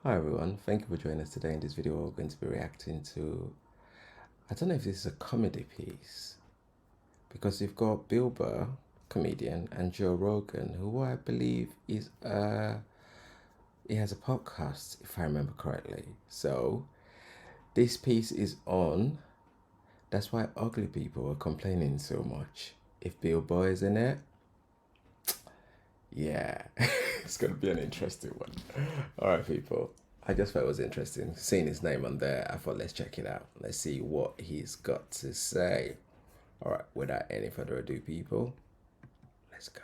Hi everyone, thank you for joining us today. In this video, we're going to be reacting to, I don't know if this is a comedy piece, because you've got Bill Burr, comedian, and Joe Rogan, who I believe is he has a podcast, if I remember correctly. So this piece is on, that's why ugly people are complaining so much. If Bill Burr is in it, yeah, it's going to be an interesting one. All right, people. I just thought it was interesting. Seeing his name on there, I thought, let's check it out. Let's see what he's got to say. All right, without any further ado, people, let's go.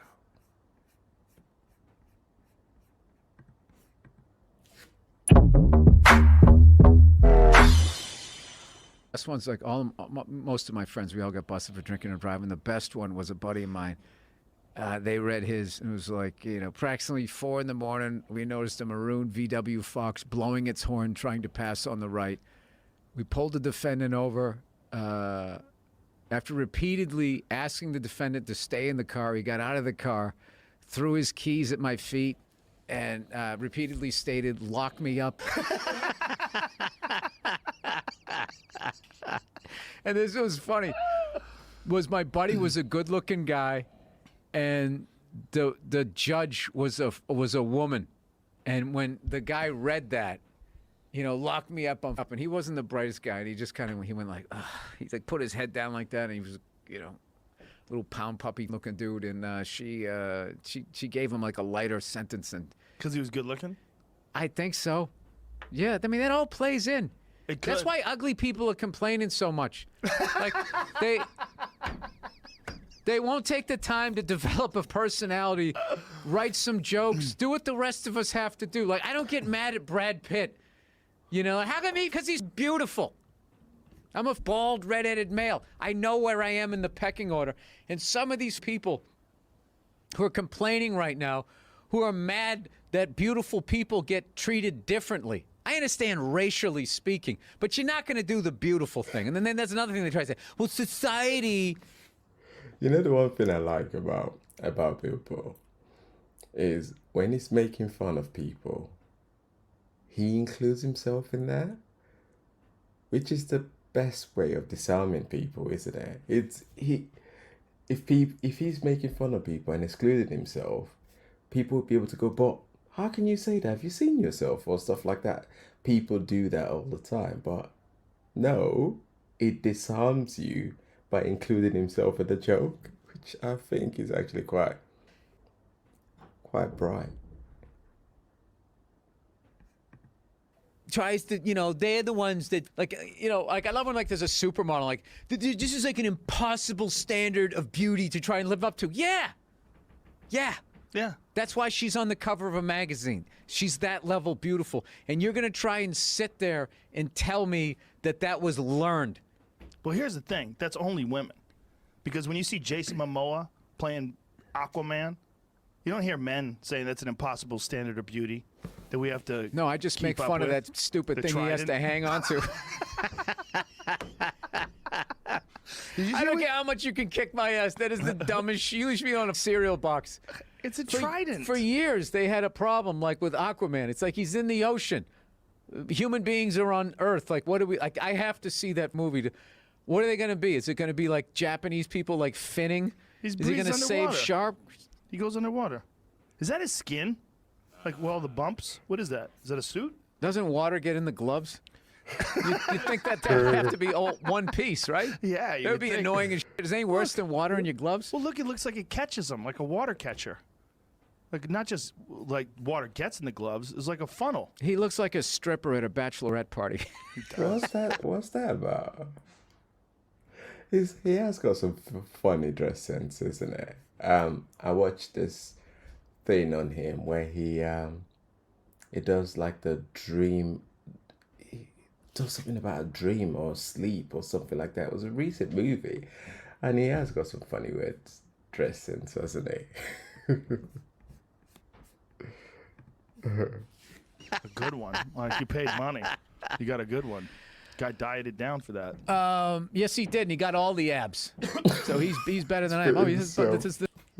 Best one's like most of my friends, we all got busted for drinking and driving. The best one was a buddy of mine. They read his, and it was like, approximately 4 in the morning, we noticed a maroon VW Fox blowing its horn, trying to pass on the right. We pulled the defendant over. After repeatedly asking the defendant to stay in the car, he got out of the car, threw his keys at my feet, and repeatedly stated, "Lock me up." And this was funny. Was my buddy was a good-looking guy, and the judge was a woman, and when the guy read that, lock me up, and he wasn't the brightest guy, and he just kind of went like, ugh. He like put his head down like that, and he was little pound puppy looking dude, and she gave him like a lighter sentence, and because he was good looking. I think so. Yeah, I mean that all plays in. That's why ugly people are complaining so much. Like they won't take the time to develop a personality, write some jokes, do what the rest of us have to do. Like, I don't get mad at Brad Pitt. How come me? Because he's beautiful. I'm a bald, red-headed male. I know where I am in the pecking order. And some of these people who are complaining right now, who are mad that beautiful people get treated differently. I understand racially speaking, but you're not going to do the beautiful thing. And then there's another thing they try to say. Well, society. The one thing I like about Bill Burr is when he's making fun of people, he includes himself in there, which is the best way of disarming people, isn't it? If he's making fun of people and excluding himself, people will be able to go, but how can you say that? Have you seen yourself or stuff like that? People do that all the time, but no, it disarms you by including himself in the joke, which I think is actually quite bright. Tries to, they're the ones that, like I love when, like, there's a supermodel, like, this is like an impossible standard of beauty to try and live up to. Yeah. That's why she's on the cover of a magazine. She's that level beautiful. And you're going to try and sit there and tell me that was learned. Well, here's the thing. That's only women. Because when you see Jason Momoa playing Aquaman, you don't hear men saying that's an impossible standard of beauty that we have to. No, I just make fun of that stupid thing he has to hang on to. I don't care how much you can kick my ass. That is the dumbest shit. You should be on a cereal box. It's a trident. For years, they had a problem, like, with Aquaman. It's like he's in the ocean. Human beings are on Earth. Like, what do we... Like, I have to see that movie. What are they going to be? Is it going to be like Japanese people, like, finning? Is he going to save sharks? He goes underwater. Is that his skin? Like, well, the bumps? What is that? Is that a suit? Doesn't water get in the gloves? you think that would have to be all one piece, right? Yeah. That would be annoying as shit. Is it any worse than water in your gloves? Well, look, it looks like it catches them, like a water catcher. Like, not just like water gets in the gloves. It's like a funnel. He looks like a stripper at a bachelorette party. What's that about? He has got some funny dress sense, isn't it? I watched this thing on him where he does like the dream. He does something about a dream or sleep or something like that. It was a recent movie, and he has got some funny weird dress sense, hasn't he? A good one. Like, you paid money. You got a good one. Guy dieted down for that. Yes, he did, and he got all the abs. So he's better than I am. He's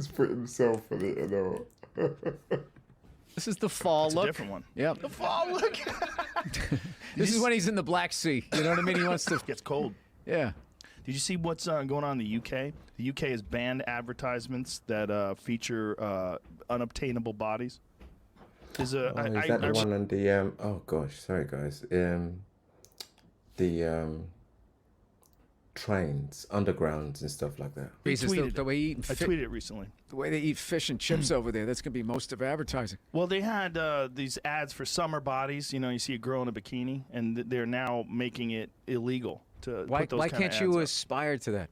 putting himself in it, This is the fall It's look. a different one. Yep. The fall look. This is when he's in the Black Sea. You know what I mean? He wants to. Gets cold. Yeah. Did you see what's going on in the UK? The UK has banned advertisements that feature unobtainable bodies. Is that the one on the oh gosh, sorry guys. The trains, undergrounds and stuff like that. Jesus, the way he I tweeted it recently. The way they eat fish and chips over there, that's gonna be most of advertising. Well, they had these ads for summer bodies. You know, you see a girl in a bikini, and they're now making it illegal to Why put those kind can't of you ads aspire to that?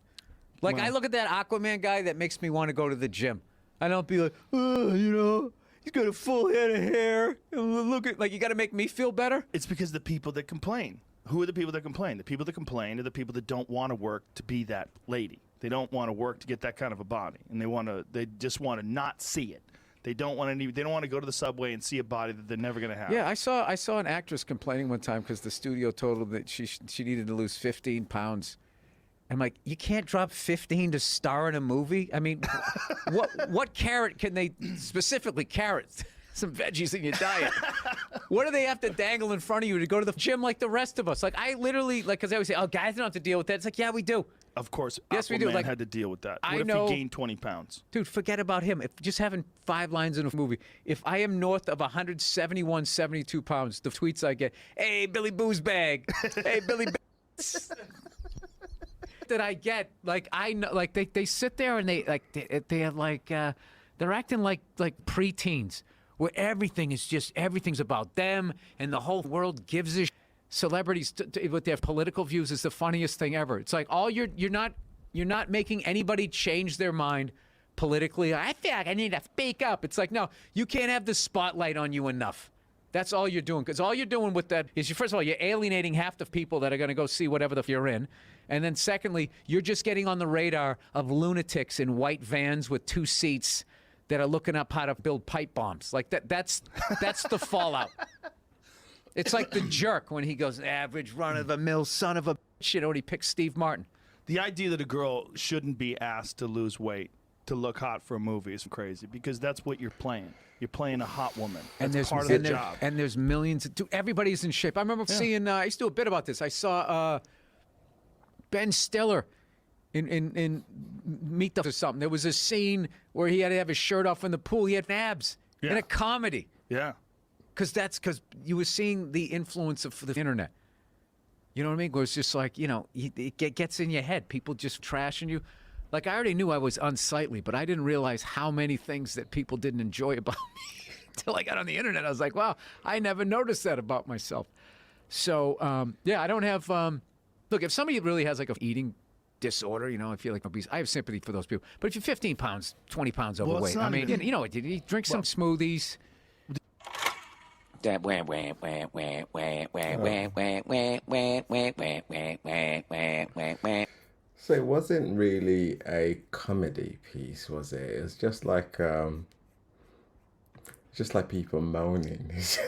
Like, Well- I look at that Aquaman guy that makes me want to go to the gym. I don't be like, oh, you know, he's got a full head of hair. Look at, like, you got to make me feel better. It's because the people that complain. Who are the people that complain? The people that complain are the people that don't want to work to be that lady. They don't want to work to get that kind of a body, and they just want to not see it. They don't want to. They don't want to go to the subway and see a body that they're never going to have. Yeah, I saw an actress complaining one time because the studio told her that she needed to lose 15 pounds. I'm like, you can't drop 15 to star in a movie? I mean, what carrot can they specifically carrot? Some veggies in your diet. What do they have to dangle in front of you to go to the gym like the rest of us? Like, I literally, like, because I always say, oh, guys don't have to deal with that. It's like, yeah, we do. Of course, Yes, we do. Aquaman Like, had to deal with that. I What if know- he gained 20 pounds? Dude, forget about him. If just having 5 lines in a movie, if I am north of 171, 72 pounds, the tweets I get, hey, Billy Booze Bag. Hey, Billy that I get, like, I know, like, they sit there and they have, like, they're acting like preteens, where everything's about them and the whole world gives a celebrities with their political views is the funniest thing ever. It's like you're not making anybody change their mind politically. I feel like I need to speak up. It's like, no, you can't have the spotlight on you enough. That's all you're doing. Because all you're doing with that is, first of all, you're alienating half the people that are going to go see whatever the you're in. And then secondly, you're just getting on the radar of lunatics in white vans with 2 seats that are looking up how to build pipe bombs. Like that's the fallout. It's like the jerk when he goes, average run-of-the-mill son of a bitch, you know, when he picks Steve Martin. The idea that a girl shouldn't be asked to lose weight to look hot for a movie is crazy, because that's what you're playing. You're playing a hot woman. That's part of the job. And there's millions. Dude, everybody's in shape. I remember seeing. I used to do a bit about this. I saw Ben Stiller in Meet the or something. There was a scene where he had to have his shirt off in the pool. He had abs in a comedy. Yeah. Because you were seeing the influence of the internet. You know what I mean? Where it's just like, you know, it gets in your head. People just trashing you. Like, I already knew I was unsightly, but I didn't realize how many things that people didn't enjoy about me until I got on the internet. I was like, wow, I never noticed that about myself. So, yeah, I don't have... look, if somebody really has, like, an eating disorder, you know, I feel like obese, I have sympathy for those people. But if you're 15 pounds, 20 pounds overweight, I mean, you know what, you drink some smoothies... So it wasn't really a comedy piece, was it? It was just like people moaning. It's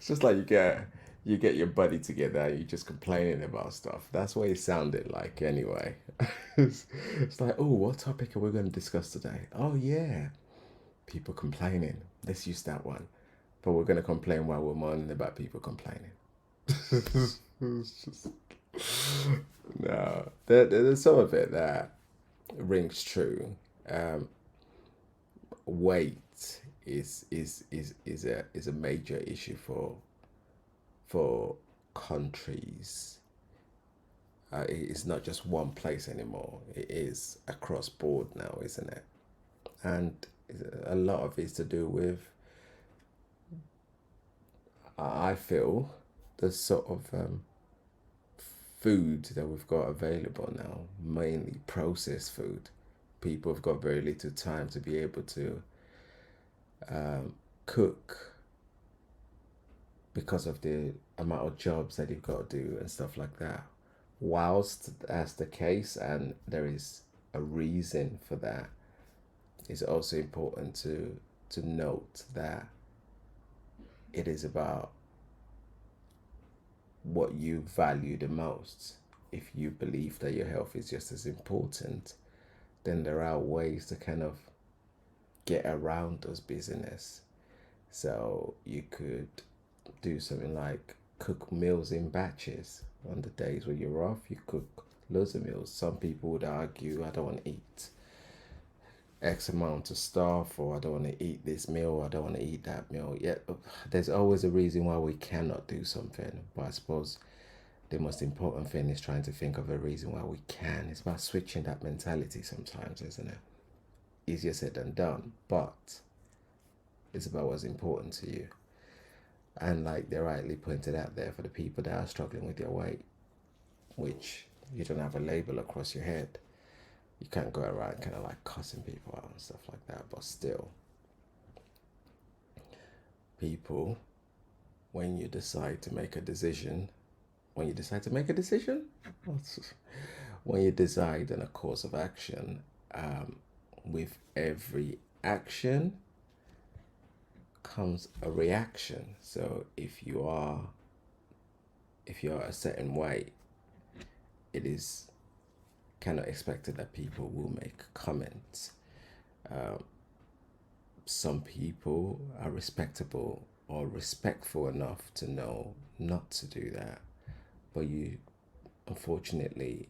just like you get your buddy together and you're just complaining about stuff. That's what it sounded like anyway. It's like, oh, what topic are we going to discuss today? Oh yeah, people complaining. Let's use that one. But we're going to complain while we're moaning about people complaining. It's just... No, there's some of it that rings true. Weight is a major issue for countries. It's not just one place anymore. It is across board now, isn't it? And a lot of it's to do with, I feel, the sort of food that we've got available now, mainly processed food. People have got very little time to be able to cook because of the amount of jobs that they've got to do and stuff like that. Whilst that's the case, and there is a reason for that, it's also important to note that it is about what you value the most. If you believe that your health is just as important, then there are ways to kind of get around those business. So you could do something like cook meals in batches. On the days when you're off, you cook loads of meals. Some people would argue, I don't want to eat X amount of stuff, or I don't want to eat this meal, I don't want to eat that meal. Yet there's always a reason why we cannot do something. But I suppose the most important thing is trying to think of a reason why we can. It's about switching that mentality sometimes, isn't it? Easier said than done, but it's about what's important to you. And like they rightly pointed out there, for the people that are struggling with their weight, which you don't have a label across your head, you can't go around kind of like cussing people out and stuff like that. But still, people, when you decide to make a decision, when you decide on a course of action, with every action comes a reaction. So if you're a certain weight, it is kind of expected that people will make comments. Some people are respectable or respectful enough to know not to do that, but unfortunately,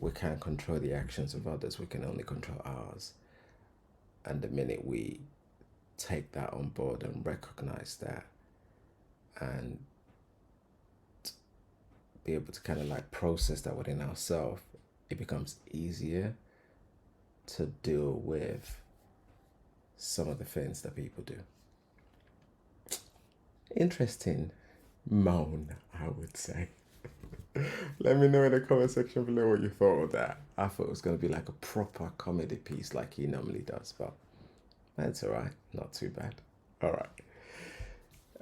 we can't control the actions of others. We can only control ours. And the minute we take that on board and recognize that, and be able to kind of like process that within ourselves, it becomes easier to deal with some of the things that people do. Interesting moan, I would say. Let me know in the comment section below what you thought of that. I thought it was going to be like a proper comedy piece like he normally does, but that's alright, not too bad. Alright.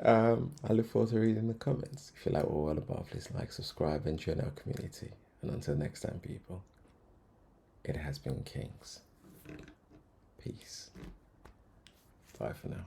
I look forward to reading the comments. If you like what we're all about, please like, subscribe, and join our community. And until next time, people, it has been Kings. Peace. Bye for now.